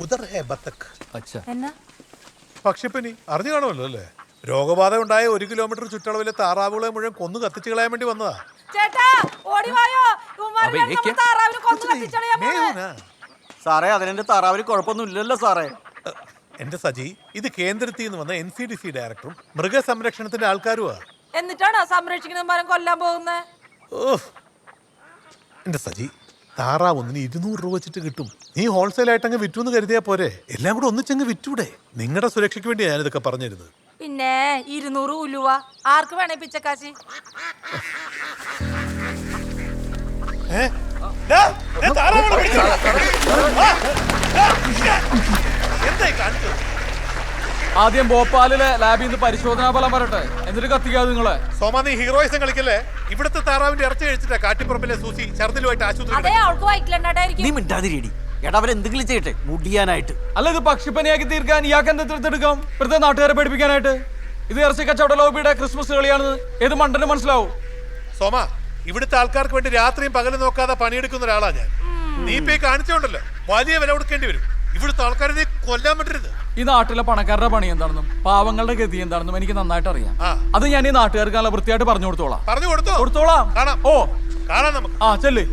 ഉദർ ഹേ ബത്തക്. എന്നാ പക്ഷിപ്പനി അറിഞ്ഞു കാണുമല്ലോ അല്ലേ? രോഗബാധ ഉണ്ടായ 1 കിലോമീറ്റർ ചുറ്റളവിലെ താറാവുകളെ മുഴുവൻ കൊന്നു കത്തിച്ചു കളയാൻ വേണ്ടി വന്നതാ. ചേട്ടാ ഓടി വായോ, താറാവിനെ കൊന്നു കത്തിച്ചളയാ മേഹുനാ. സാറേ അതിനെന്റെ താറാവിന് കുഴപ്പമൊന്നും ഇല്ലല്ലോ സാറേ. എന്റെ സജി, ഇത് കേന്ദ്രത്തിൽ നിന്ന് വന്ന NCDC ഡയറക്ടറും മൃഗസംരക്ഷണത്തിന്റെ ആൾക്കാരുമാ. എന്നിട്ടാണോ സംരക്ഷിക്കുന്ന മരം കൊല്ലാൻ പോകുന്നത്? എന്റെ സജി, താറാവ് ഒന്നിന് 200 രൂപ വെച്ചിട്ട് കിട്ടും. നീ ഹോൾസെയിൽ ആയിട്ട് അങ്ങ് വിറ്റൂന്ന് കരുതിയാ പോരെ? എല്ലാം കൂടെ ഒന്നിച്ചങ്ങ് വിറ്റൂടെ? നിങ്ങളുടെ സുരക്ഷയ്ക്ക് വേണ്ടിയാ ഞാനിതൊക്കെ പറഞ്ഞിരുന്നത്. പിന്നെ 200 ഉലുവ ആർക്ക് വേണേ പിച്ചക്കാശി? ആദ്യം ഭോപ്പാലിലെ ലാബിൽ നിന്ന് പരിശോധനാ ഫലം വരട്ടെ, എന്നിട്ട് കത്തിക്കാതെ നിങ്ങളെ. സോമാ, നീ ഹീറോയിസം കളിക്കല്ലേ? ഇവിടുത്തെ താറാവിന്റെ ഇറച്ചി കഴിച്ചിട്ടാ കാട്ടിപ്പുറമ്പിലെ സൂസി ഛർദിലുമായിട്ട് ആശുപത്രി. അതേ അവൾക്ക് വയറ്റിലുണ്ടായിരിക്കും. നീ മിണ്ടാതിരിടി. എടാ അവരെന്തെങ്കിലും ചെയ്യട്ടെ മുടിയാനായിട്ട്. അല്ല, ഇത് പക്ഷിപ്പനിയാക്കി തീർക്കാൻ ഇയാൾക്ക് എന്താ എടുക്കാം? ഇവിടുത്തെ നാട്ടുകാരെ പഠിപ്പിക്കാനായിട്ട്? ഇത് ഇറച്ചി കച്ചവട ലോബിയുടെ ക്രിസ്മസ് കളിയാണെന്ന് ഏത് മണ്ടന് മനസ്സിലാവും? സോമ, ഇവിടുത്തെ ആൾക്കാർക്ക് വേണ്ടി രാത്രിയും പകലും നോക്കാതെ പണിയെടുക്കുന്ന ഒരാളാ ഞാൻ. നീ ഇപ്പൊ കാണിച്ചോണ്ടല്ലോ വലിയ വില കൊടുക്കേണ്ടി വരും. ഇവിടുത്തെ ആൾക്കാരെ നീ കൊല്ലാൻ പറ്റരുത്. ഈ നാട്ടിലെ പണക്കാരുടെ പണി എന്താണെന്നും പാവങ്ങളുടെ ഗതി എന്താണെന്നും എനിക്ക് നന്നായിട്ട് അറിയാം. അത് ഞാൻ ഈ നാട്ടുകാർക്ക് നല്ല വൃത്തിയായിട്ട് പറഞ്ഞു കൊടുത്തോളാം. പറഞ്ഞു കൊടുത്തോളാം. കൊടുത്തോളാം. കാണാം. ഓ കാണാം നമുക്ക്. ചെല്ല്.